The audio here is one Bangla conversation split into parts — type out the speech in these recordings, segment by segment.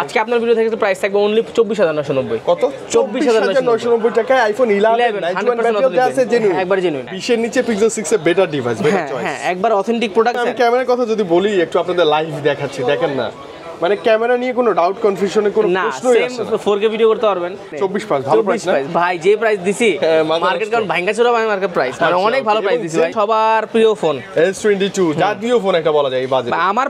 আজকে আপনার ভিডিও থেকে প্রাইস থাকবে অনলি 24990। কত? 24990 টাকায় আইফোন 11 91 ব্যাটারি আছে জেনুইন, একবার জেনুইন। 20 এর নিচে পিক্সেল 6 এর বেটার ডিভাইস, বেটার চয়েস। হ্যাঁ একবার অথেন্টিক প্রোডাক্ট। আমি ক্যামেরার কথা যদি বলি একটু আপনাদের লাইভ দেখাচ্ছি, দেখেন না মানে ক্যামেরা নিয়ে কোনো ডাউট কনফিউশনের কোনো প্রশ্নই আসে না। 4K ভিডিও করতে পারবেন। 24 ভালো প্রাইস না ভাই, যে প্রাইস দিছি মার্কেট কারণ ভাঙা চোরা মার্কেট প্রাইস, মানে অনেক ভালো প্রাইস দিছি ভাই। সবার প্রিয় ফোন S22 জাতীয় ফোন একটা বলা যায় এই বাজেটে। আমার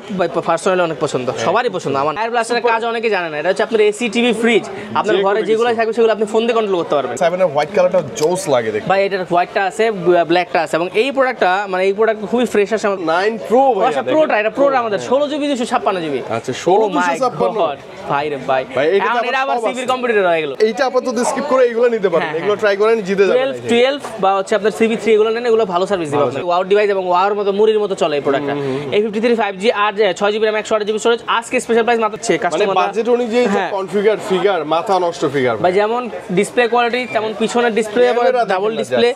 পার্সোনালি অনেক পছন্দ, সবারই পছন্দ। আমার এয়ার ব্লাস্টারের কাজ অনেকে জানে না, এটা হচ্ছে আপনার এসি টিভি ফ্রিজ, আপনার ঘরে যেগুলো থাকবে সেগুলো আপনি ফোন দিয়ে কন্ট্রোল করতে পারবেন। 7 এর হোয়াইট কালারটা জোস লাগে দেখতে ভাই। এটার হোয়াইটটা আছে, ব্ল্যাকটা আছে, এবং এই প্রোডাক্টটা মানে এই প্রোডাক্ট খুবই ফ্রেশ আছে। 9 প্রো ভাই, আচ্ছা প্রোটা, এটা প্রোটা আমাদের 16GB 256GB। আচ্ছা 1656 ভাই রে ভাই, এখন এটা আবার সিবির কম্পিউটার হয়ে গেল। এইটা আপাতত স্কিপ করে এগুলো নিতে পারেন, এগুলো ট্রাই করেন, জিতে যাবেন। 12 বা হচ্ছে আপনার CB3 এগুলো নেন, এগুলো ভালো সার্ভিস দিবে আপনাকে। ওয়াও ডিভাইস এবং ওয়াওর মতো মুড়ির মতো চলে এই প্রোডাক্টটা। A53 5G আর 6GB RAM 128GB স্টোরেজ। আজকে স্পেশাল প্রাইস মাত্র কাস্টমার মানে বাজেট অনুযায়ী যে কনফিগার ফিগার মাথা নষ্ট ফিগার ভাই। যেমন ডিসপ্লে কোয়ালিটি তেমন পিছনের ডিসপ্লে আবার ডাবল ডিসপ্লে,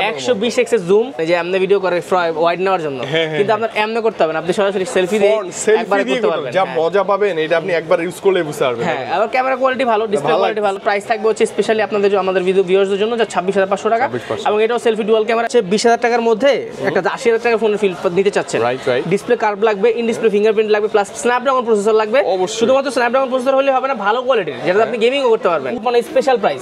120x জুম, এই যে এমনি ভিডিও করে ওয়াইড নেওয়ার জন্য, কিন্তু আপনার এমনি করতে হবে না, আপনি সরাসরি সেলফি দিয়ে একবার করতে পারবেন। যা মজা পাবেন এটা আপনি একবার ইউজ করলে বুঝতে পারবেন। হ্যাঁ, আর ক্যামেরা কোয়ালিটি ভালো, ডিসপ্লে কোয়ালিটি ভালো। প্রাইস থাকবে হচ্ছে স্পেশালি আপনাদের আমাদের ভিউয়ারদের জন্য 26500 টাকা, এবং এটাও সেলফি ডুয়াল ক্যামেরা আছে। 20000 টাকার মধ্যে একটা 80000 টাকার ফোনের ফিল নিতে চাচ্ছেন। ডিসপ্লে কার্ভ লাগবে, ইন ডিসপ্লে ফিঙ্গারপ্রিন্ট লাগবে, প্লাস স্ন্যাপড্রাগন প্রসেসর লাগবে। শুধুমাত্র স্ন্যাপড্রাগন প্রসেসর হলে হবে না, ভালো কোয়ালিটির, যেটা আপনি গেমিংও করতে পারবেন। মানে স্পেশাল প্রাইস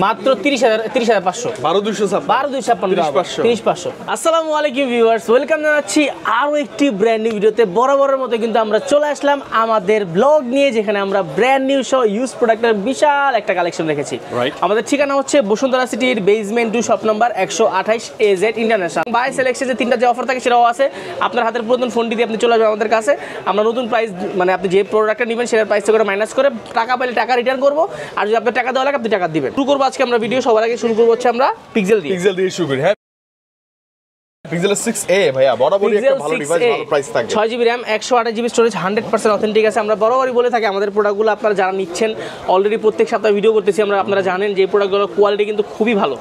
মাত্র 30500 12256 আসসালামু আলাইকুম ভিউয়ার্স, ওয়েলকাম জানাচ্ছি আরো একটি ব্র্যান্ড নিউ ভিডিওতে। বরাবরের মতো কিন্তু আমরা চলে আসলাম আমাদের ব্লগ নিয়ে, যেখানে আমরা ব্র্যান্ড নিউ সহ ইউজ প্রোডাক্টের বিশাল একটা কালেকশন রেখেছি। আমাদের ঠিকানা হচ্ছে বসুন্ধরা সিটির basement 2 shop number 128 AZ international. By selection যে 3টা যে অফার থাকে সেটাও আছে। আপনার হাতের পুরাতন ফোনটি দিয়ে আপনি চলে আসবেন আমাদের কাছে, আমরা নতুন প্রাইস মানে আপনি যে প্রোডাক্টটা নেবেন সেটার প্রাইস থেকে মাইনাস করে টাকা পেলে টাকা রিটার্ন করবো, আর যদি আপনার টাকা দেওয়া লাগে আপনি টাকা দিবেন। শুরু করবো আজকে আমরা ভিডিও। সবার আগে শুরু করবো হচ্ছে আমরা পিক্সেল দিয়ে শুরু করি। হ্যাঁ, পিক্সেল 6a ভাইয়া বরাবরই একটা ভালো ডিভাইস, ভালো প্রাইস থাকে। 6GB RAM 128GB storage, 100% authentic আছে। আমরা বরাবরই বলে থাকি আমাদের প্রোডাক্টগুলো আপনারা যারা নিচ্ছেন, অলরেডি প্রত্যেক সপ্তাহে ভিডিও করতেছি আমরা, আপনারা জানেন যে প্রোডাক্টগুলোর কোয়ালিটি কিন্তু খুবই ভালো।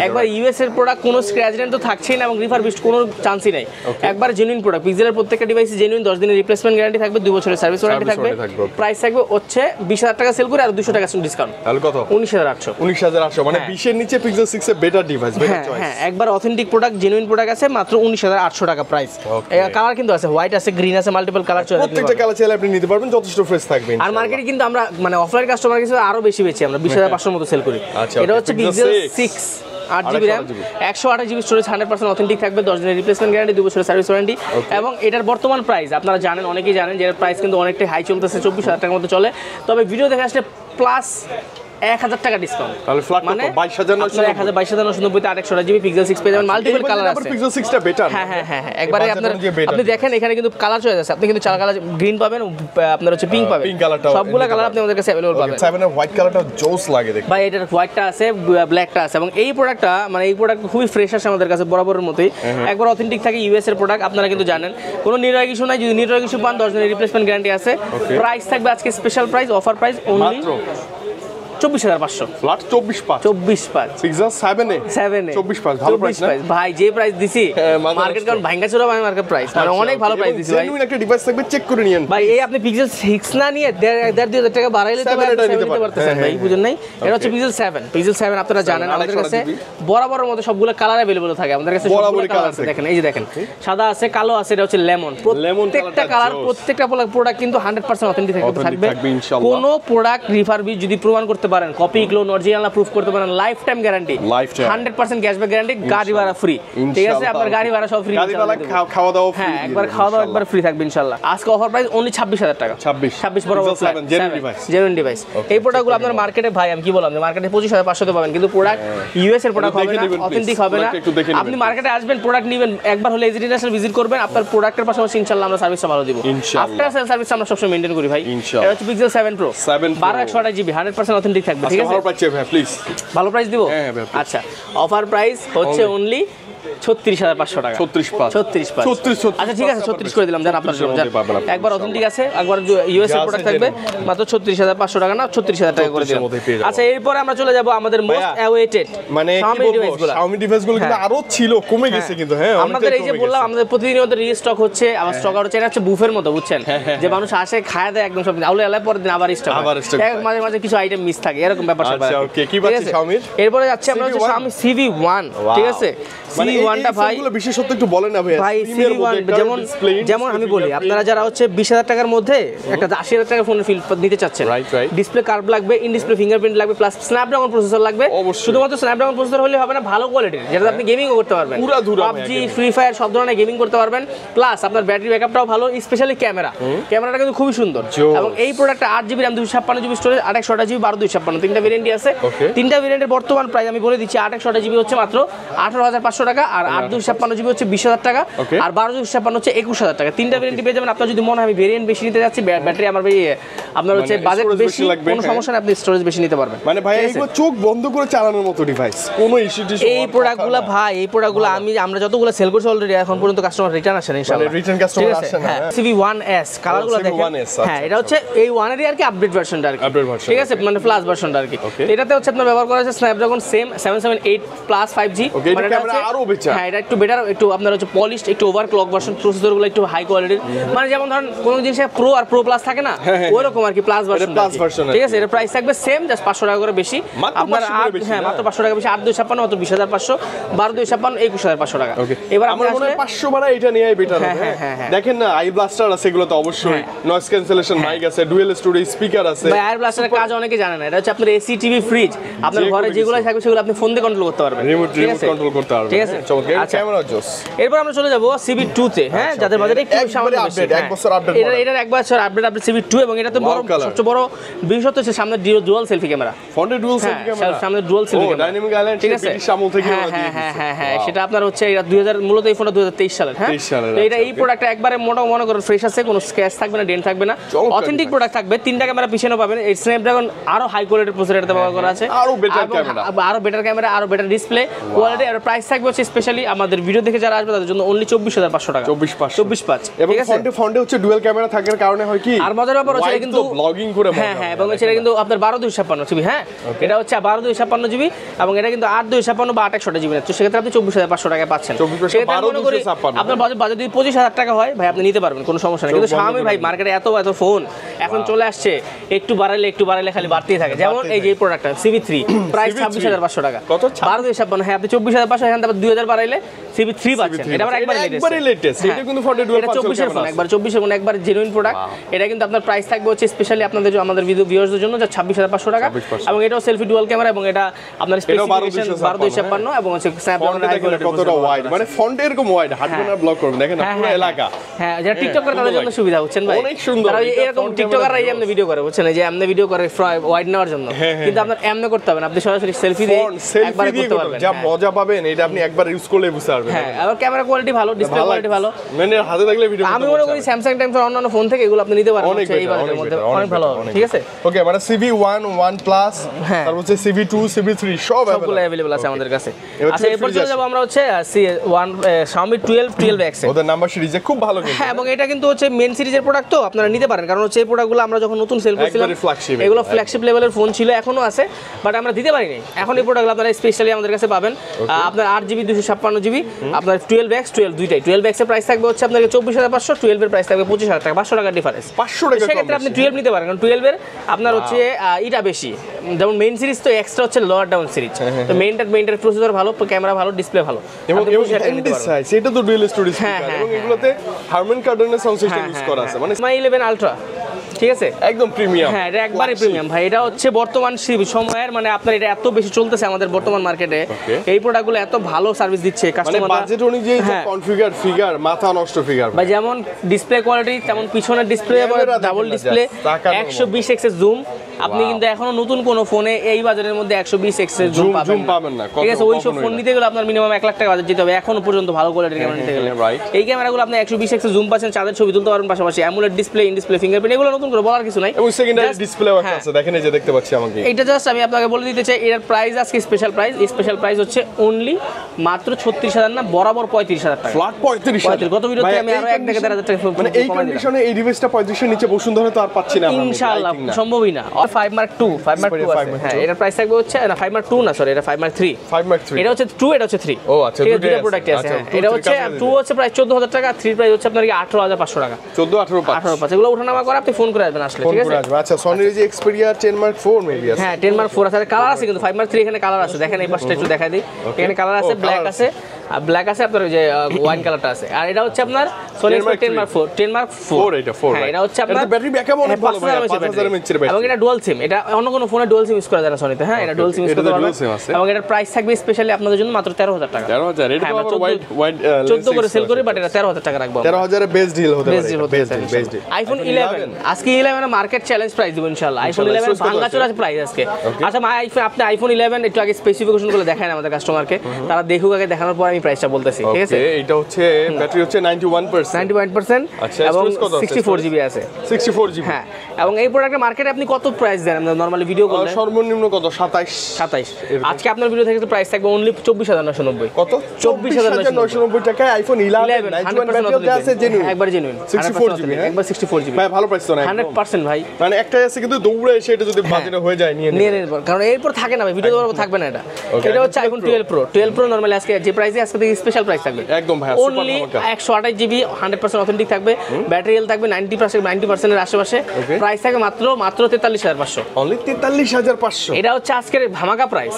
একবার ইউএস এর প্রোডাক্ট, কোনো স্ক্র্যাচ রেন্ট তো থাকছেই না, এবং রিফারবিশড কোনো চান্সই নাই। একবার জেনুইন প্রোডাক্ট। পিক্সেলের প্রত্যেকটা ডিভাইসে জেনুইন 10 দিনের রিপ্লেসমেন্ট গ্যারান্টি থাকবে, 2 বছরের সার্ভিস ওয়ারেন্টি থাকবে। প্রাইস থাকবে হচ্ছে 20000 টাকা সেল করে আর 200 টাকা ডিসকাউন্ট। তাহলে কত? 19800 মানে 20 এর নিচে পিক্সেল 6 এর বেটার ডিভাইস, বেটার চয়েস। হ্যাঁ, একবার অথেন্টিক প্রোডাক্ট, জেনুইন প্রোডাক্ট আছে, মাত্র 19800 টাকা প্রাইস। কালার কিন্তু আছে, হোয়াইট আছে, গ্রিন আছে, মাল্টিপল কালার চয়েস। প্রত্যেকটা কালার চাইলে আপনি নিতে পারবেন, যথেষ্ট ফ্রেশ থাকবে। আর মার্কেটে কিন্তু আমরা মানে অফলাইন কাস্টমার কাছে আরো বেশি বেচি, আমরা 20500 মতো সেল করি। এটা হচ্ছে pixel 6 8GB RAM 128GB storage, 100% authentic থাকবে, 10 দিনের রিপ্লেসমেন্ট গ্যারান্টি, 2 বছরের সার্ভিস ওয়ারেন্টি। এবং এটার বর্তমান প্রাইস আপনারা জানেন, অনেকেই জানেন যে এর প্রাইস কিন্তু অনেকটাই হাই চলতেছে, 24000 টাকার মতো চলে। তবে ভিডিও দেখে আসলে প্লাস 1000 টাকা ডিসকাউন্ট, তাহলে ফ্ল্যাট মানে 22990 তে 828GB পিক্সেল 6 পেয়ে যাবেন। মাল্টিপল কালার আছে, পিক্সেল 6 টা বেটার। হ্যাঁ, একবারে আপনি দেখেন এখানে কিন্তু কালার চয়েস আছে। আপনি কিন্তু চার কালার, গ্রিন পাবেন, আপনার হচ্ছে পিঙ্ক পাবেন, সবগুলা কালার আপনি আমাদের কাছে अवेलेबल পাবেন। 7 এর হোয়াইট কালারটা জোস লাগে দেখতে ভাই। এটার হোয়াইটটা আছে, ব্ল্যাকটা আছে, এবং এই প্রোডাক্টটা মানে এই প্রোডাক্ট খুবই ফ্রেশ আছে আমাদের কাছে বরাবরের মতোই। একবার অথেন্টিক থাকে, ইউএস এর প্রোডাক্ট, আপনারা কিন্তু জানেন। কোনো নির্ভর ইস্যু নাই, যদি নির্ভর ইস্যু পান 10 দিনের রিপ্লেসমেন্ট গ্যারান্টি আছে। প্রাইস থাকবে আজকে special price, offer price only 24500 flat 24500 pixel 7a 24500 ভালো প্রাইস না ভাই। যে প্রাইস দিছি মার্কেট কারণ ভাঙা চোরা মার্কেট প্রাইস, মানে অনেক ভালো প্রাইস দিছি ভাই। জেনুইন একটা ডিভাইস থাকবে, চেক করে নিয়েন ভাই। এই আপনি পিক্সেল 6 না নিয়ে 1.5-2,000 টাকা বাড়াইলে তো নিতে পারতেছেন ভাই, বুঝেন নাই? এটা হচ্ছে পিক্সেল 7 আপনারা জানেন আমাদের কাছে বরাবরের মতো সবগুলো কালার अवेलेबल থাকে আমাদের কাছে। সবগুলো কালার আছে, দেখেন এই যে দেখেন, সাদা আছে, কালো আছে, এটা হচ্ছে লেমন। প্রত্যেকটা কালার, প্রত্যেকটা প্রোডাক্ট কিন্তু 100% অথেন্টিক থাকবে। কোনো প্রোডাক্ট রিফারবিশ যদি প্রমাণ করতে পারেন, কপি ক্লোন অরিজিনাল প্রুফ করতে পারেন, life time guarantee, 100% cashback guarantee, গাড়ি ভাড়া ফ্রি। ঠিক আছে, আপনার গাড়ি ভাড়া সব ফ্রি, গাড়ি ভাড়া খাওয়া দাওয়া ফ্রি। হ্যাঁ, একবার খাওয়া দাওয়া একবার ফ্রি থাকবে ইনশাআল্লাহ। আজকে অফার প্রাইস অনলি 26000 টাকা। 26 বরাবর জেনুইন ডিভাইস। এই প্রোডাক্টগুলো আপনার মার্কেটে ভাই আমি কি বললাম, মার্কেটে 25500 তে পাবেন, কিন্তু প্রোডাক্ট ইউএস এর প্রোডাক্ট হবে না, অথেন্টিক হবে না। আপনি মার্কেটে আসবেন, প্রোডাক্ট নেবেন, একবার হলে এজি ইন্টারন্যাশনাল ভিজিট করবেন, আপনার প্রোডাক্টের পাশাপাশি ইনশাআল্লাহ আমরা সার্ভিসটা ভালো দিব। আফটার সেল সার্ভিস আমরা সবসময় মেইনটেইন করি ভাই। এটা হচ্ছে পিক্সেল 7 Pro 128GB 100% অথেন্টিক থাকবে। ঠিক আছে, ভালো প্রাইস ভাই, প্লিজ ভালো প্রাইস দিব। আচ্ছা, অফার প্রাইস হচ্ছে অনলি 36500 টাকা 36 আচ্ছা ঠিক আছে 36 করে দিলাম জান আপনার জন্য একবার অথেন্টিক আছে একবার ইউএস এর প্রোডাক্ট থাকবে মাত্র 36500 টাকা না 36000 টাকা করে দিলাম আচ্ছা এরপর আমরা চলে যাব আমাদের মোস্ট অ্যাওয়েটেড মানে Xiaomi ডিভাইসগুলো কিন্তু আরো ছিল কমে গেছে কিন্তু হ্যাঁ আমাদের এই যে বললাম আমাদের প্রতিনিয়ত রিস্টক হচ্ছে আবার স্টক আউট হচ্ছে এটা হচ্ছে বুফের মতো বুঝছেন যে মানুষ আসে খায় দেয় একদম সব আউলে আলায় পরে দিন আবার স্টক মাঝে মাঝে কিছু আইটেম মিস থাকে এরকম ব্যাপার স্যাপার আচ্ছা ওকে কি পাচ্ছি Xiaomi এরপরে যাচ্ছে আমরা হচ্ছে Xiaomi CV1 ঠিক আছে CV1 টা ভাই এগুলো বিশেষত্ব একটু বলেন না ভাই CV1 যেমন আমি বলি আপনারা যারা হচ্ছে 20000 টাকার মধ্যে একটা 80000 টাকার ফোনের ফিল নিতে চাচ্ছেন ডিসপ্লে কার্ভ লাগবে ইন ডিসপ্লে ফিঙ্গারপ্রিন্ট লাগবে প্লাস স্ন্যাপড্রাগন প্রসেসর লাগবে শুধুমাত্র স্ন্যাপড্রাগন প্রসেসর হলে হবে না ভালো কোয়ালিটির যেটা আপনি গেমিংও করতে পারবেন PUBG ফ্রি ফায়ার সব ধরনের গেমিং করতে পারবেন প্লাস আপনার ব্যাটারি ব্যাকআপটাও ভালো স্পেশালি ক্যামেরাটা কিন্তু খুবই সুন্দর এবং এই প্রোডাক্টটা 8GB RAM 256GB storage 828GB 1256 তিনটা ভেরিয়েন্টই আছে তিনটা ভেরিয়েন্টের বর্তমান প্রাইস আমি বলে দিচ্ছি 828GB হচ্ছে মাত্র 18500 টাকা আর 8256GB হচ্ছে 20000 টাকা আর 1256 হচ্ছে 21000 টাকা তিনটা ভেরিয়েন্টই পেয়ে যাবেন আপনার যদি মনে হয় আমি ভেরিয়েন্ট বেশি নিতে যাচ্ছি ব্যাটারি আমার আপনার হচ্ছে বাজেট বেশি কোনো সমস্যা নেই আপনি স্টোরেজ বেশি নিতে পারবেন মানে ভাই এগুলো চোখ বন্ধ করে চালানোর মতো ডিভাইস কোনো ইস্যু এই প্রোডাক্টগুলো ভাই এই প্রোডাক্টগুলো আমরা যতগুলো সেল করছি অলরেডি এখন পর্যন্ত কাস্টমার রিটার্ন আসে না ইনশাআল্লাহ রিটার্ন কাস্টমার আসে না CV1S কালারগুলো দেখেন হ্যাঁ এটা হচ্ছে এই 1 এর আর কি আপডেট ভার্সনটা আর কি ঠিক আছে মানে প্লাস ভার্সনটা আর কি এটাতে হচ্ছে আপনার ব্যবহার করা আছে স্ন্যাপড্রাগন সেম 778 প্লাস 5G মানে ক্যামেরা আরো বেটার হ্যাঁ এটা একটু বেটার একটু আপনার হচ্ছে পলিশড একটু ওভার ক্লক ভার্সন প্রসেসরগুলো একটু হাই কোয়ালিটির মানে যেমন ধরেন কোন জিনিসে প্রো আর প্রো প্লাস থাকে না ওইরকম আর কি প্লাস ভার্সন ঠিক আছে এর প্রাইস থাকবে সেম জাস্ট 500 টাকা করে বেশি আপনার হ্যাঁ মাত্র 500 টাকা বেশি 8256 মাত্র 20500 12256 21500 টাকা এবার আমার মনে হয় 500 বাড়া এটা নিয়েই বেটার হবে দেখেন না আই ব্লাস্টার আছে এগুলো তো অবশ্যই নয়েজ ক্যান্সেলেশন মাইক আছে ডুয়াল স্টুডিও স্পিকার আছে ভাই আই ব্লাস্টারের কাজ অনেকে জানে না এটা হচ্ছে আপনার এসি টিভি ফ্রিজ আপনার ঘরে যেগুলো থাকবে সেগুলো আপনি ফোন দিয়ে কন্ট্রোল করতে পারবেন রিমোট কন্ট্রোল করতে পারবেন ঠিক আছে চমৎকার ক্যামেরা জোস এরপর আমরা চলে যাব CV2 তে হ্যাঁ যাদের বাজেট একটু সামনে আপডেট এক বছর আপডেট এটার এক বছর আপডেট CV2 এবং এটা তো বড় সবচেয়ে বড় বিশেষত্ব হচ্ছে সামনে ডুয়াল সেলফি ক্যামেরা ফ্রন্টে ডুয়াল সেলফি ক্যামেরা সামনে dual selfie camera dynamic island ঠিক আছে সামল থেকে হ্যাঁ সেটা আপনার হচ্ছে এটা 2000 মূলত এই ফোনটা 2023 সালের হ্যাঁ তো এটা এই প্রোডাক্টটা একবারে মোটা মনে করেন ফ্রেশ আছে কোনো স্ক্র্যাচ থাকবে না ডেন্ট থাকবে না অথেন্টিক প্রোডাক্ট থাকবে তিনটা ক্যামেরা পিছনে পাবেন এই স্ন্যাপড্রাগন আরো হাই কোয়ালিটির প্রসেসর এটাতে ব্যবহার করা আছে আরো বেটার ক্যামেরা আরো বেটার ডিসপ্লে কোয়ালিটি আর প্রাইস থাকবে হচ্ছে স্পেশালি আমাদের ভিডিও দেখে যারা আসবে তাদের জন্য অনলি 24500 টাকা 24500 এবং ফ্রন্টে হচ্ছে ডুয়াল ক্যামেরা থাকার কারণে হয় কি আর মজার ব্যাপার হচ্ছে কিন্তু ব্লগিং করে হ্যাঁ এবং সেটা কিন্তু আপনার 12256 জিবি হ্যাঁ এটা হচ্ছে 12256 জিবি এবং এটা কিন্তু 8256 বা 868 জিবি তো সেক্ষেত্রে আপনি 24500 টাকায় পাচ্ছেন আপনার বাজেট যদি 25000 টাকা হয় ভাই আপনি নিতে পারবেন কোনো সমস্যা নেই কিন্তু Xiaomi ভাই মার্কেটে এত ফোন এখন চলে আসছে একটু বাড়াইলে খালি বাড়তেই থাকে যেমন এই যে প্রোডাক্টটা CV3 প্রাইস 26500 টাকা কত 12256 হ্যাঁ আপনি 24500 এখান থেকে 2000 বাড়াইলে CV3 পাচ্ছেন এটা আবার একবারে লেটেস্ট এটা কিন্তু ফোনে ডুয়াল পাচ্ছেন 24 এর ফোন একবার 24 এর ফোন একবার জেনুইন প্রোডাক্ট এটা কিন্তু আপনার প্রাইস থাকবে হচ্ছে স্পেশালি আপনাদের আমাদের ভিউয়ারদের জন্য যা 26500 টাকা এবং এটাও সেলফি ডুয়াল ক্যামেরা এবং এটা আপনার স্পেসিফিকেশন 12256 এবং হচ্ছে স্ন্যাপড্রাগন হাই কোয়ালিটি কতটা ওয়াইড মানে ফন্ট এরকম ওয়াইড হাঁটবেন আর ব্লক করবেন দেখেন না পুরো এলাকা হ্যাঁ যারা টিকটক করে তাদের জন্য সুবিধা হচ্ছেন ভাই অনেক সুন্দর তারা এরকম টিকটকাররা এই এমনি ভিডিও করে বুঝছেন এই যে এমনি ভিডিও করে ওয়াইড নেওয়ার জন্য কিন্তু আপনার এমনি করতে হবে না আপনি সরাসরি সেলফি দিয়ে একবার করতে পারবেন যা মজা পাবেন এটা আপনি একবার ইউজ করলে বুঝতে পারবেন হ্যাঁ আর ক্যামেরা কোয়ালিটি ভালো ডিসপ্লে কোয়ালিটি ভালো মানে হাতে থাকলে ভিডিও আমি মনে করি স্যামসাং টাইমস আর অন্যান্য ফোন থেকে এগুলো আপনি নিতে পারবেন এই বাজেটের মধ্যে অনেক ভালো ঠিক আছে ওকে মানে CV1 1 প্লাস তারপর হচ্ছে CV2 CV3 সবগুলো अवेलेबल আছে আমাদের কাছে আচ্ছা এরপর চলে যাব আমরা হচ্ছে Xiaomi 12X ওদের নাম্বার সিরিজে খুব ভালো কিন্তু হ্যাঁ এবং এটা কিন্তু হচ্ছে মেন সিরিজের প্রোডাক্ট তো আপনারা নিতে পারেন কারণ হচ্ছে এই প্রোডাক্টগুলো আমরা যখন নতুন সেল করছিলাম এগুলো ফ্ল্যাগশিপ লেভেলের ফোন ছিল এখনো আছে বাট আমরা দিতে পারিনি এখন এই প্রোডাক্টগুলো আপনারা স্পেশালি আমাদের কাছে পাবেন আপনার 8GB 256GB আপনার 12X 12 দুইটাই 12X এর প্রাইস থাকবে হচ্ছে আপনাদের 24500 12 এর প্রাইস থাকবে 25000 টাকা 500 টাকা ডিফারেন্স 500 টাকা সেক্ষেত্রে আপনি 12 নিতে পারেন কারণ 12 এর আপনার হচ্ছে এটা বেশি যেমন মেইন সিরিজ তো এক্সট্রা হচ্ছে লোয়ার ডাউন সিরিজ তো মেইনটার প্রসেসর ভালো ক্যামেরা ভালো ডিসপ্লে ভালো এবং সেটা তো ডুয়াল স্টোরেজ এবং এগুলোতে হারমান কার্ডনের সাউন্ড সিস্টেম ইউজ করা আছে মানে Mi 11 আলট্রা ঠিক আছে একদম প্রিমিয়াম হ্যাঁ এটা একবারে প্রিমিয়াম ভাই এটা হচ্ছে বর্তমান সময়ের মানে আপনার এটা এত বেশি চলতেছে আমাদের বর্তমান মার্কেটে এই প্রোডাক্টগুলো এত ভালো সার্ভিস দিচ্ছে কাস্টমার মানে বাজেট অনুযায়ী যে কনফিগার ফিগার মাথা নষ্ট ফিগার ভাই যেমন ডিসপ্লে কোয়ালিটি তেমন পিছনের display double display 120x zoom আপনি কিন্তু এখনো নতুন কোন ফোনে এই বাজারের মধ্যে 120x এর জুম পাবেন না। ঠিক আছে, ওইসব ফোন নিতে গেলে আপনার মিনিমাম 1 লাখ টাকা বাজেট দিতে হবে এখনো পর্যন্ত ভালো কোয়ালিটির ক্যামেরা নিতে গেলে। এই ক্যামেরাগুলো আপনি 120x এর জুম পাচ্ছেন, চাঁদের ছবি তুলতে পারবেন, পাশাপাশি AMOLED display, in display, fingerprint, এগুলো নতুন করে বলার কিছু নাই। এবং সেকেন্ডারি ডিসপ্লেও একটা আছে, দেখেন এই যে দেখতে পাচ্ছি আমাকে। এটা জাস্ট আমি আপনাকে বলে দিতে চাই, এর প্রাইস আজকে স্পেশাল প্রাইস হচ্ছে অনলি মাত্র 36,000 না, বরাবর 35,000 টাকা। ফ্ল্যাট 35,000। গত ভিডিওতে আমি আরো 1 থেকে 1,500 টাকা মানে এই কন্ডিশনে এই ডিভাইসটা 35 এর নিচে বসুন্ধরা তো আর পাচ্ছি না আমরা। ইনশাআল্লাহ সম্ভবই না। 5 Mark 2 আছে। হ্যাঁ, এটার প্রাইস থাকবে হচ্ছে না 5 Mark 2 না, সরি এটা 5 Mark 3। এটা হচ্ছে 2, এটা হচ্ছে 3। ও আচ্ছা, দুটো প্রোডাক্ট আছে। এটা হচ্ছে 2 হচ্ছে প্রাইস 14,000 টাকা, 3 প্রাইস হচ্ছে আপনার 18,500 টাকা। 14, 18, 5 এগুলো ওঠানামা করে আপনি ফোন করে আসবেন আসলে, ঠিক আছে? আচ্ছা, সনির যে Xperia 10 Mark 4 মেবি আছে। হ্যাঁ, 10 Mark 4 আছে, কালার আছে কিন্তু 5 Mark 3 এখানে কালার আছে, দেখেন এই পাশটা একটু দেখাই দিই। এখানে কালার আছে, ব্ল্যাক আছে, আর ব্ল্যাক আছে আপনার যে ওয়াইন কালারটা আছে। আর এটা হচ্ছে আপনার Sony Xperia 10 Mark 4 এটা 4। হ্যাঁ, এটা হচ্ছে আপনার ব্যাটারি ব্যাকআপ অনেক ভালো ভাই, 5000 mAh এর ব্যাটারি। এবং এটা ডুয়াল সিম, এটা অন্য কোনো ফোনে ডুয়াল সিম ইউজ করা যায় না সনিতে। হ্যাঁ, এটা ডুয়াল সিম ইউজ করতে পারবেন। এবং এটার প্রাইস থাকবে স্পেশালি আপনাদের জন্য মাত্র 13,000 টাকা। 13,000। এটা তো আবার ওয়াইড 14 করে সেল করি, বাট এটা 13,000 টাকা রাখবো। 13,000 এর বেস্ট ডিল হতে পারে। Best deal. আইফোন 11 আজকে 11 এর মার্কেট চ্যালেঞ্জ প্রাইস দিব ইনশাআল্লাহ। আইফোন 11 ভাঙাচোরা প্রাইস আজকে। আচ্ছা, আপনি আইফোন 11 একটু আগে স্পেসিফিকেশন গুলো দেখান আমাদের কাস্টমারকে, তারা দেখুক আগে, দেখানোর পর আমি প্রাইসটা বলতেছি, ঠিক আছে? এটা হচ্ছে ব্যাটারি হচ্ছে 91%। আচ্ছা, এবং 64 জিবি আছে। 64 জিবি। হ্যাঁ, এবং এই প্রোডাক্টের মার্কেটে আপনি কত প্রাইস দেন নরমালি ভিডিও করলে? সর্বনিম্ন কত? 27। আজকে আপনার ভিডিও থেকে প্রাইস থাকবে অনলি 24,990। কত? 24,990 টাকায় আইফোন 11 91 ব্যাটারি আছে, জেনুইন, একবার জেনুইন 64 জিবি। একবার 64 জিবি ভাই ভালো প্রাইস তো না, 100% ভাই। মানে একটাই আছে কিন্তু দৌড়ে এসে এটা যদি বাজেটে হয়ে যায় নিয়ে নেব, কারণ এরপর থাকে না ভাই, ভিডিও দেওয়ার পর থাকবে না এটা। এটা হচ্ছে আইফোন 12 Pro নরমালি আজকে যে প্রাইসে আজকে থেকে স্পেশাল প্রাইস থাকবে একদম ভাই, অনলি 128 জিবি, 100% অথেন্টিক থাকবে, ব্যাটারি হেলথ থাকবে 90% এর আশেপাশে। প্রাইস থাকবে মাত্র 43,500। অনলি 43,500। এটা হচ্ছে আজকের ধামাকা প্রাইস।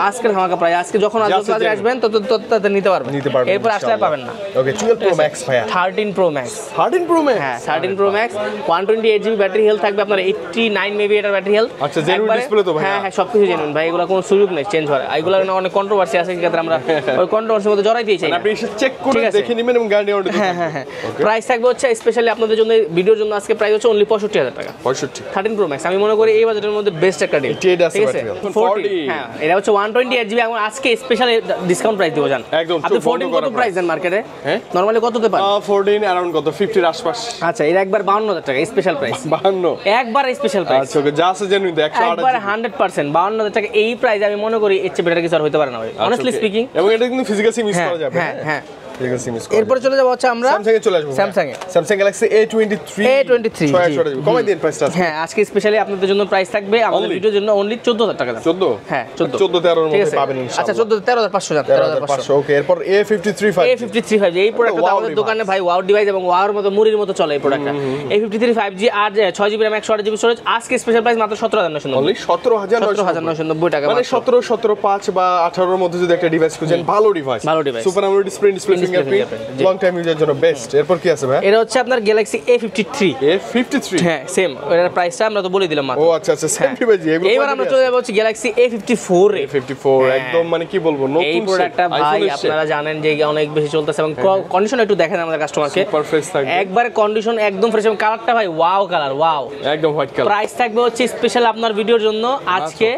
আজকের ধামাকা প্রাইস। আজকে যখন বাজারে আসবেন তত নিতে পারবেন, এরপর আসলে আর পাবেন না। ওকে, 12 Pro Max ভাই, 13 Pro Max। 13 Pro Max। হ্যাঁ, 13 Pro Max 128 GB battery health থাকবে আপনার, 89 মেবি এটার ব্যাটারি হেলথ। আচ্ছা, জেনুইন ডিসপ্লে তো ভাই? হ্যাঁ, সবকিছু জেনুইন ভাই, এগুলো কোনো সুযোগ নেই চেঞ্জ হওয়ার। এগুলো অনেক কন্ট্রোভার্সি আছে, ক্ষেত্রে আমরা ওই কন্ট্রোভার্সির মধ্যে জড়াই দিয়েছি। আপনি এসে চেক করে দেখে নেবেন এবং গ্যারান্টি অর্ডার দিতে। হ্যাঁ, প্রাইস থাকবে হচ্ছে স্পেশালি আপনাদের জন্য ভিডিওর জন্য আজকে প্রাইস হচ্ছে অনলি 65,000 টাকা। 65। 13 Pro Max আমি মনে করি এই বাজেটের মধ্যে বেস্ট একটা ডিল, ঠিক আছে? 40। হ্যাঁ, এটা হচ্ছে 128 জিবি, এবং আজকে স্পেশাল ডিসকাউন্ট প্রাইস দিব জান। একদম। আপনি 14 কত প্রাইস দেন মার্কেটে? হ্যাঁ, নরমালি কততে পান? 14 अराउंड কত? 50 এর আশপাশ। আচ্ছা, এটা একবার 52,000 টাকা স্পেশাল প্রাইস। 52 একবার স্পেশাল প্রাইস। আচ্ছা, ওকে, যা আছে জেনুইন 128 একবার 100% 52,000 টাকা এই প্রাইস আমি মনে করি এর চেয়ে বেটার কিছু আর হতে পারে না ভাই, অনেস্টলি স্পিকিং। এবং এটা কিন্তু ফিজিক্যাল সিম ইউজ করা যাবে। হ্যাঁ। ফিজিক্যাল সিম ইউজ করা। এরপর চলে যাব হচ্ছে আমরা স্যামসাং এ চলে আসবো। স্যামসাং গ্যালাক্সি A23 কমাই দিন প্রাইসটা। হ্যাঁ, আজকে স্পেশালি আপনাদের জন্য প্রাইস থাকবে আমাদের ভিডিওর জন্য অনলি 14,000 টাকা। 14? হ্যাঁ, 14 13 এর মধ্যে পাবেন ইনশাআল্লাহ। আচ্ছা, 13,500 জান। 13,500। ওকে, এরপর A53 5G। এই প্রোডাক্টটা আমাদের দোকানে ভাই ওয়াও ডিভাইস এবং ওয়াওর মতো মুড়ির মতো চলে এই প্রোডাক্টটা। A53 5G আর 6 জিবি RAM 128 জিবি স্টোরেজ, আজকে স্পেশাল প্রাইস মাত্র 17,990। অনলি 17,990 টাকা। মানে 17.5 বা 18 এর মধ্যে যদি একটা ডিভাইস খুঁজেন, ভালো device, super AMOLED display fingerprint, long time ইউজের জন্য বেস্ট। এরপর কি আছে ভাই? এটা হচ্ছে আপনার গ্যালাক্সি A53। হ্যাঁ, সেম এর প্রাইসটা আমরা তো বলে দিলাম মাত্র। ও আচ্ছা, সেম ডিভাইস। এবার আমরা চলে যাব হচ্ছে গ্যালাক্সি A54 এ। A54 একদম মানে কি বলবো, নতুন এই প্রোডাক্টটা ভাই আপনারা জানেন যে অনেক বেশি চলতেছে, এবং কন্ডিশন একটু দেখেন আমাদের কাস্টমারকে। সুপার ফ্রেশ থাকবে, একবারে কন্ডিশন একদম ফ্রেশ, এবং কালারটা ভাই ওয়াও কালার, ওয়াও একদম হোয়াইট কালার। প্রাইস থাকবে হচ্ছে স্পেশাল আপনার ভিডিওর জন্য আজকে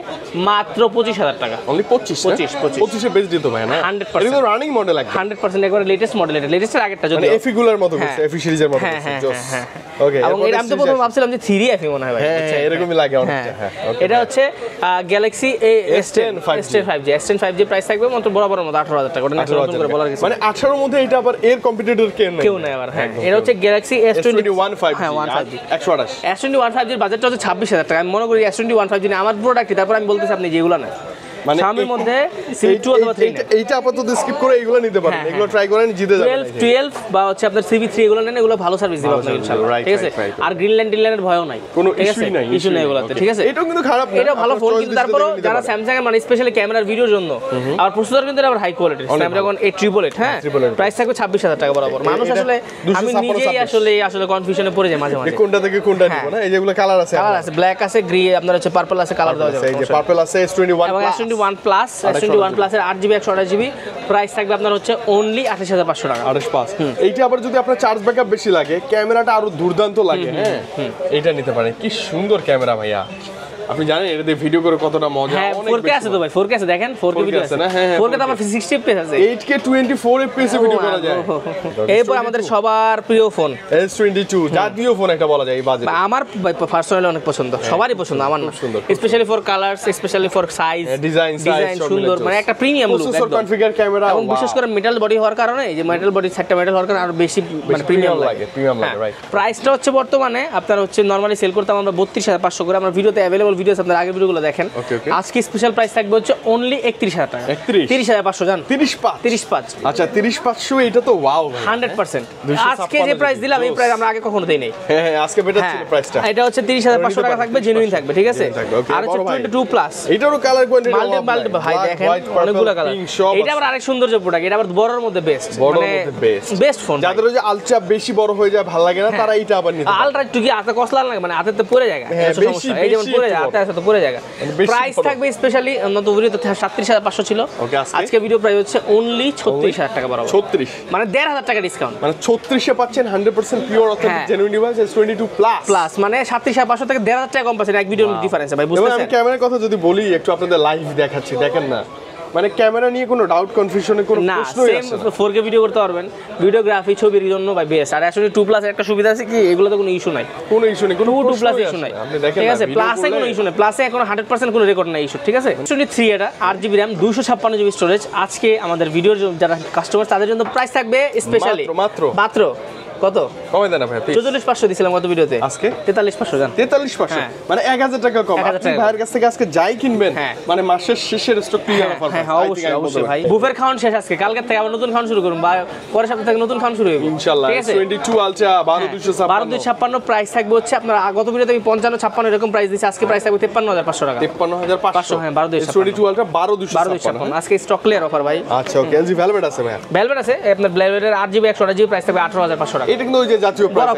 মাত্র 25,000 টাকা। অনলি 25 এর বেস্ট দিতো ভাই না? 100% এটা তো রানিং মডেল একদম 100% একবারে লেটেস্ট মডেল। এটা লেটেস্টের আগেরটা যদি মানে এফি গুলার মতো বলছে, এফি সিরিজের মতো বলছে। হ্যাঁ। ওকে, এবং এটা আমি তো প্রথমে ভাবছিলাম যে 3FE মনে হয় ভাই। হ্যাঁ, এরকমই লাগে অনেকটা। হ্যাঁ, এটা হচ্ছে গ্যালাক্সি S10 5G প্রাইস থাকবে মাত্র বরাবর মতো 18,000 টাকা। ওটা নতুন করে বলার কিছু মানে 18 এর মধ্যে এটা আবার এর কম্পিটিটর কেউ নাই আবার। হ্যাঁ, এটা হচ্ছে গ্যালাক্সি S21 5G। হ্যাঁ, 128 S21 5G এর বাজেটটা হচ্ছে 26,000 টাকা। আমি মনে করি S21 5G আমার প্রোডাক্টই, তারপর আমি বলতেছি আপনি যেগুলো না মানে সামনের মধ্যে CV2 অথবা 3 এইটা আপাতত স্কিপ করে এগুলো নিতে পারেন, এগুলো ট্রাই করেন, জিতে যাবেন। 12 বা হচ্ছে আপনার CV3 এগুলো নেন, এগুলো ভালো সার্ভিস দিবে আপনাকে ইনশাআল্লাহ, ঠিক আছে? আর গ্রিনল্যান্ডের ভয়ও নাই, কোনো ইস্যু নাই এগুলোতে, ঠিক আছে? এটাও কিন্তু খারাপ না, এটা ভালো ফোন, কিন্তু তারপরও যারা স্যামসাং এর মানে স্পেশালি ক্যামেরার ভিডিওর জন্য আর প্রসেসর কিন্তু আবার হাই কোয়ালিটির স্ন্যাপড্রাগন 888, হ্যাঁ, প্রাইস থাকবে 26,000 টাকা বরাবর। মানুষ আসলে আমি নিজেই আসলে কনফিউশনে পড়ে যাই মাঝে মাঝে, কোনটা থেকে কোনটা নিব না। এই যেগুলো কালার আছে, ব্ল্যাক আছে, গ্রে, আপনার হচ্ছে পার্পল আছে, কালার দেওয়া যাবে। এই যে পার্পল আছে, S21 এবং S21 OnePlus, S21 Plus এর 8GB 128GB প্রাইস থাকবে আপনার হচ্ছে অনলি 28500 টাকা। 28500। এইটা আবার যদি আপনার চার্জ ব্যাকআপ বেশি লাগে, ক্যামেরাটা আরো দুর্দান্ত লাগে, হ্যাঁ এটা নিতে পারেন। কি সুন্দর ক্যামেরা ভাইয়া, আপনি জানেন এটাতে ভিডিও করে কতটা মজা। হ্যাঁ 4K আছে তো ভাই, 4K আছে দেখেন, 4K ভিডিও আছে না? হ্যাঁ 4K তো আমার 60 fps আছে, 8K 24 fps এ ভিডিও করা যায়। এরপর আমাদের সবার প্রিয় ফোন S22 জাতীয় ফোন একটা বলা যায় এই বাজেটে। আমার পার্সোনালি অনেক পছন্দ, সবারই পছন্দ, আমার না, specially for colours, specially for size, design সুন্দর, মানে একটা premium look processor configure camera, এবং বিশেষ করে মেটাল বডি হওয়ার কারণে, এই যে মেটাল বডি সেটটা মেটাল হওয়ার কারণে আরো বেশি মানে প্রিমিয়াম লাগে, রাইট। প্রাইসটা হচ্ছে বর্তমানে আপনার হচ্ছে নরমালি সেল করতাম আমরা 32500 করে, আমরা ভিডিওতে अवेलेबल ভিডিও আছে, আপনার আগের ভিডিওগুলো দেখেন। আজকে স্পেশাল প্রাইস থাকবে হচ্ছে অনলি 31000 টাকা। 30500 জান, 35 আচ্ছা 30500, এটা তো ওয়াও ভাই 100%। আজকে যে প্রাইস দিলাম এই প্রাইস আমরা আগে কখনো দেই নাই। হ্যাঁ আজকে বেটার ছিল প্রাইসটা। এটা হচ্ছে 30500 টাকা থাকবে, জেনুইন থাকবে, ঠিক আছে। আর হচ্ছে 22 প্লাস, এটারও কালার কোয়ান্টিটি মাল্টি ভাই দেখেন অনেকগুলো কালার। এটা আবার আরেক সৌন্দর্য প্রোডাক্ট, এটা আবার বড়র মধ্যে বেস্ট, মানে বেস্ট ফোন। যাদের ওই যে আলট্রা বেশি বড় হয়ে যায় ভালো লাগে না, তারা এটা আবার নিতে পারে। আলট্রা একটু কি হাতে কসলা লাগে, মানে হাতে তো পড়ে যায়, সমস্যা এই যেমন পড়ে যায়, হাতে তো পড়ে যায়। প্রাইস থাকবে স্পেশালি নতুন ভিডিওতে 37500 ছিল, আজকে ভিডিও প্রাইস হচ্ছে অনলি 36000 টাকা বরাবর, 36 মানে 1500 টাকা ডিসকাউন্ট, মানে 36 এ পাচ্ছেন 100% pure authentic genuine device S22 plus, মানে 7500 থেকে 1500 টাকা কম পাচ্ছেন, এক ভিডিওর ডিফারেন্স ভাই, বুঝতেছেন। আমি ক্যামেরার কথা যদি বলি একটু আপনাদের লাইভ দেখাচ্ছি, দেখেন না, মানে ক্যামেরা নিয়ে কোনো ডাউট কনফিউশনের কোনো প্রশ্নই আসে না। 4K ভিডিও করতে পারবেন, ভিডিওগ্রাফি ছবির জন্য ভাই বেস্ট। আর আসলে 2 প্লাস একটা সুবিধা আছে কি, এগুলোতে কোনো ইস্যু নাই, কোনো ইস্যু নেই, কোনো 2 প্লাস ইস্যু নাই, ঠিক আছে। প্লাসে কোনো ইস্যু নাই, প্লাসে এখন 100% কোনো রেকর্ড নাই ইস্যু, ঠিক আছে। অ্যাকচুয়ালি 3 এটা 8GB RAM 256GB স্টোরেজ। আজকে আমাদের ভিডিওর যারা কাস্টমার তাদের জন্য প্রাইস থাকবে স্পেশালি মাত্র কত কমে দেন ভাই, 44500 দিছিলাম গত ভিডিওতে, আজকে 43500 জান, 43500, মানে 1000 টাকা কম। আপনি ভাইয়ের কাছ থেকে আজকে যাই কিনবেন, মানে মাসের শেষের স্টক ক্লিয়ার অফার। হ্যাঁ অবশ্যই ভাই, বুফের খাওয়ান শেষ আজকে, কালকে থেকে আবার নতুন খাওয়ান শুরু করুন, বা পরের সপ্তাহ থেকে নতুন খাওয়ান শুরু হবে ইনশাআল্লাহ। S22 আলট্রা 12256 প্রাইস থাকবে হচ্ছে আপনার গত ভিডিওতে আমি 55 56 এরকম প্রাইস দিয়েছি, আজকে প্রাইস থাকবে 53500 টাকা, 53500। হ্যাঁ 12256 S22 আলট্রা 12256 আজকে স্টক ক্লিয়ার অফার ভাই। আচ্ছা ওকে, এলজি ভেলভেট আছে ভাই, ভেলভেট আছে আপনার, ভেলভেটের 8GB 128GB প্রাইস থাকবে 18500 টাকা। এটা কিন্তু ওই যে জাতীয় প্রাইস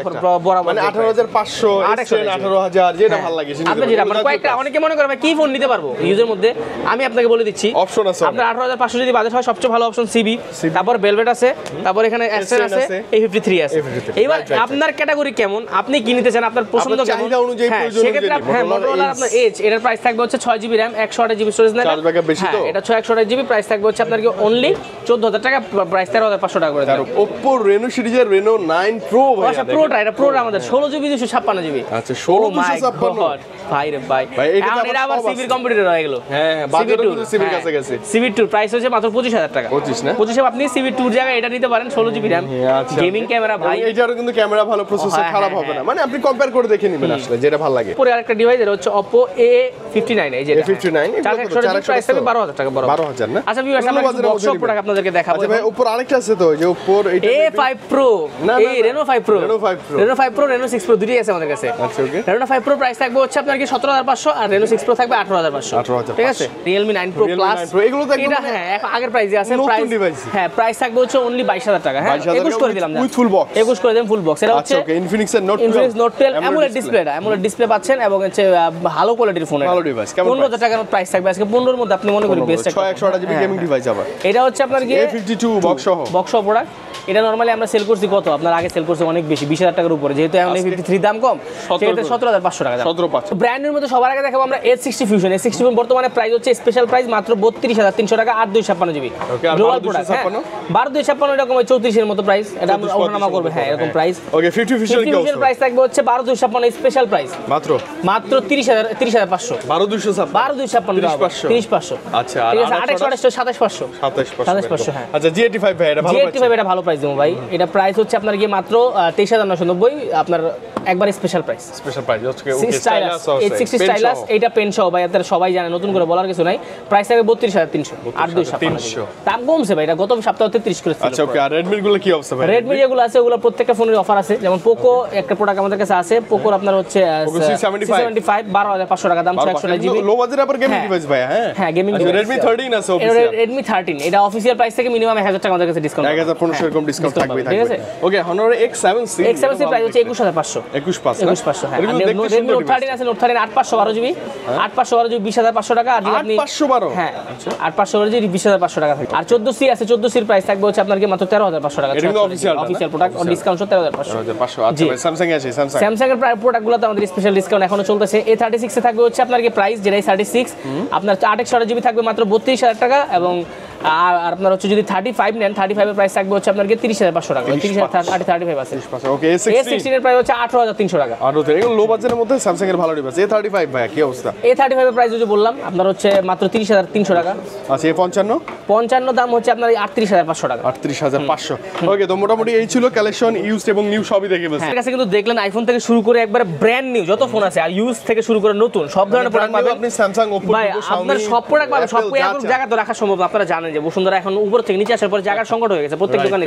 মানে 18500 18000 যেটা ভালো লাগে আপনি যেটা মানে কয়েকটা অনেকে মনে করে ভাই কি ফোন নিতে পারবো ইউজের মধ্যে, আমি আপনাকে বলে দিচ্ছি অপশন আছে। আপনার 18500 যদি বাজেট হয় সবচেয়ে ভালো অপশন সিবি, তারপর ভেলভেট আছে, তারপর এখানে এসএন আছে, A53 আছে। এবার আপনার ক্যাটাগরি কেমন, আপনি কি নিতে চান, আপনার পছন্দ কেমন, সেক্ষেত্রে হ্যাঁ মোটরোলা আপনার এজ, এটার প্রাইস থাকবে হচ্ছে 6GB RAM 128GB স্টোরেজ নেন, চার্জ ব্যাকআপ বেশি তো, এটা 628GB প্রাইস থাকবে হচ্ছে আপনার কি অনলি 14000 টাকা, প্রাইস 13500 টাকা করে দেন। Oppo Reno সিরিজের Reno 9 Pro ভাই, প্রোটা এটা প্রোটা আমাদের 16GB 256GB। আচ্ছা 16256 ভাই রে ভাই, এটা আবার সিবির কম্পিটিটর হয়ে গেল। হ্যাঁ বাজারে কিন্তু সিবির কাছে গেছে। সিবি2 প্রাইস হচ্ছে মাত্র 25000 টাকা, 25 না 25 আপনি সিবি2 এর জায়গায় এটা নিতে পারেন 16GB RAM গেমিং ক্যামেরা ভাই, এটারও কিন্তু ক্যামেরা ভালো, প্রসেসর খারাপ হবে না, মানে আপনি কম্পেয়ার করে দেখে নেবেন আসলে যেটা ভালো লাগে। পরে আরেকটা ডিভাইস এটা হচ্ছে Oppo A59, এই যে A59 প্রাইস হবে 12000 টাকা বড় 12000 না। আচ্ছা ভিউয়ার্স আমরা বক্সশপ প্রোডাক্ট আপনাদেরকে দেখাবো। আচ্ছা ভাই Oppo আরেকটা আছে তো, যে Oppo এটা A5 Pro, এই Reno 5 Pro, Reno 6 Pro দুটোই আছে আমাদের কাছে। আচ্ছা ওকে, Reno 5 Pro প্রাইস থাকবে হচ্ছে আপনার কি 17500, আর Reno 6 Pro থাকবে 18500, ঠিক আছে। Realme 9 Pro Plus এগুলো তো এটা হ্যাঁ আগের প্রাইসে আছে, প্রাইস হ্যাঁ প্রাইস থাকবে হচ্ছে অনলি 22000 টাকা, হ্যাঁ 21 করে দিলাম উইথ ফুল বক্স, 21 করে দেন ফুল বক্স। এটা হচ্ছে ওকে Infinix এর Note 12 AMOLED ডিসপ্লেটা, AMOLED ডিসপ্লে পাচ্ছেন এবং হচ্ছে ভালো কোয়ালিটির ফোন, ভালো ডিভাইস। কেমন 15000 টাকার প্রাইস থাকবে আজকে, 15 এর মধ্যে আপনি মনে করেন বেস্ট 128GB গেমিং ডিভাইস আবার। এটা হচ্ছে আপনার কি A52 বক্স সহ প্রোডাক্ট। এটা নরমালি আমরা সেল করছি কত, আপনার আগে সেল করছি অনেক বেশি 20000 টাকার উপরে, যেহেতু এখন A53 দাম কম সেটা 17500 টাকা দাম। 17500 ব্র্যান্ডের মধ্যে সবার আগে দেখাবো আমরা S60 Fusion। S60 Fusion বর্তমানে প্রাইস হচ্ছে স্পেশাল প্রাইস মাত্র 32300 টাকা, 8256GB গ্লোবাল প্রোডাক্ট। 12256 এরকম 34 এর মতো প্রাইস, এটা আমরা ওঠানামা করবে, হ্যাঁ এরকম প্রাইস। ওকে 50 Fusion কি অবস্থা, প্রাইস থাকবে হচ্ছে 12256 স্পেশাল প্রাইস মাত্র 30500 12256 30500 আচ্ছা। আর 27500 হ্যাঁ। আচ্ছা G85 ভাই এটা ভালো G85 এটা ভালো প্রাইস দেবো ভাই, এটা প্রাইস হচ্ছে আপনার গিয়ে মাত্র 23990, আপনার একবার স্পেশাল প্রাইস হচ্ছে স্টাইলাস H60 স্টাইলাস, এটা পেন সহ ভাই, আপনারা সবাই জানে, নতুন করে বলার কিছু নাই। প্রাইস থাকবে 32300 8256, দাম কমছে ভাই, এটা গত সপ্তাহে 33 করে ছিল। আচ্ছা ওকে। আর Redmi গুলো কি অবস্থা ভাই? Redmi যেগুলো আছে ওগুলো প্রত্যেকটা ফোনের অফার আছে, যেমন Poco একটা প্রোডাক্ট আমাদের কাছে আছে, Poco আপনার হচ্ছে C75 12500 টাকা দাম, 128GB লো বাজেট আবার গেমিং ডিভাইস ভাই। হ্যাঁ গেমিং ডিভাইস। Redmi 13 আছে অফিশিয়াল, Redmi 13 এটা অফিশিয়াল প্রাইস থেকে মিনিমাম 1000 টাকা আমাদের কাছে ডিসকাউন্ট, 1500 এরকম ডিসকাউন্ট থাকবে। ঠিক আছে ওকে Honor X7C প্রাইস হচ্ছে 21500 21500 হ্যাঁ। Redmi Note 13 আছে, Note নোট 13 8512 জিবি 8512 জিবি 20500 টাকা। আর যদি আপনি 8512 হ্যাঁ 8512 জিবি 20500 টাকা থাকে। আর 14C আছে, 14C এর প্রাইস থাকবে হচ্ছে আপনার মাত্র 13500 টাকা। এটা কিন্তু অফিশিয়াল প্রোডাক্ট অন ডিসকাউন্ট 13500। 13500। আচ্ছা ভাই স্যামসাং আছে, স্যামসাং এর প্রোডাক্টগুলোতে আমাদের স্পেশাল ডিসকাউন্ট এখনো চলতেছে। A36 এ থাকবে হচ্ছে আপনার প্রাইস যেটা 36 আপনার 8 জিবি থাকবে মাত্র 32000 টাকা। এবং আর আপনার হচ্ছে যদি 35 নেন, 35 এর প্রাইস থাকবে হচ্ছে আপনার 30500 টাকা। 35 আছে। ওকে A16 এর প্রাইস হচ্ছে 18300 টাকা। আর ওদের এগুলো লো বাজেটের মধ্যে স্যামসাং এর ভালো ডিভাইস। A35 ভাই কি অবস্থা? A35 এর প্রাইস যে বললাম আপনার হচ্ছে মাত্র 30300 টাকা। আচ্ছা A55 55 দাম হচ্ছে আপনার 38500 টাকা। 38500। ওকে, তো মোটামুটি এই ছিল কালেকশন, ইউজড এবং নিউ সবই দেখে ফেলছি। আমার কাছে কিন্তু দেখলেন আইফোন থেকে শুরু করে একবারে ব্র্যান্ড নিউ যত ফোন আছে, আর ইউজ থেকে শুরু করে নতুন সব ধরনের প্রোডাক্ট পাবেন। আপনি স্যামসাং, ওপো, ভাই আপনার সব প্রোডাক্ট পাবেন, সব এক জায়গা তো রাখা সম্ভব না। আপনারা জানেন যে বসুন্ধরা এখন উপর থেকে নিচে আসার পর জায়গার সংকট হয়ে গেছে প্রত্যেক দোকানে।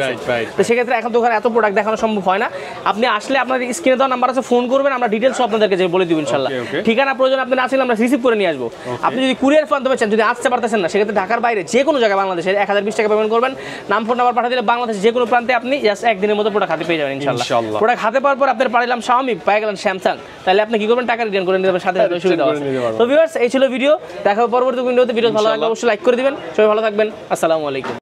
তো সেক্ষেত্রে এখন দোকানে এত প্রোডাক্ট দেখানো সম্ভব হয় না। আপনি আসলে আপনার স্ক্রিনে দেওয়া নাম্বার আছে, ফোন করবেন, আমরা ডিটেইলস আপনাদেরকে যে বলে দিব ইনশাআল্লাহ। ঠিকানা প্রয়োজন আপনি না ছিল আমরা রিসিভ করে নিয়ে আসবো। আপনি যদি কুরিয়ার মাধ্যমে চান, যদি আসতে পারতেছেন না, সেক্ষেত্রে ঢাকার বাইরে যে কোনো জায়গায় বাংলাদেশের 1020 টাকা পেমেন্ট করবেন, নাম ফোন নাম্বার পাঠিয়ে দিলে বাংলাদেশের যে কোনো প্রান্তে আপনি জাস্ট একদিনের মধ্যে প্রোডাক্ট হাতে পেয়ে যাবেন ইনশাআল্লাহ। প্রোডাক্ট হাতে পাওয়ার পর আপনার পাঠালাম Xiaomi, পেয়ে গেলেন স্যামসাং, তাহলে আপনি কি করবেন? টাকা রিটার্ন করে নিতে পারবেন, সাথে সাথে সুবিধা আছে। তো ভিউয়ার্স এই ছিল ভিডিও, দেখা হবে পরবর্তী ভিডিওতে। ভিডিও ভালো লাগলে অবশ্যই লাইক করে দিবেন। সবাই ভালো থাকবেন, আসসালামু আলাইকুম।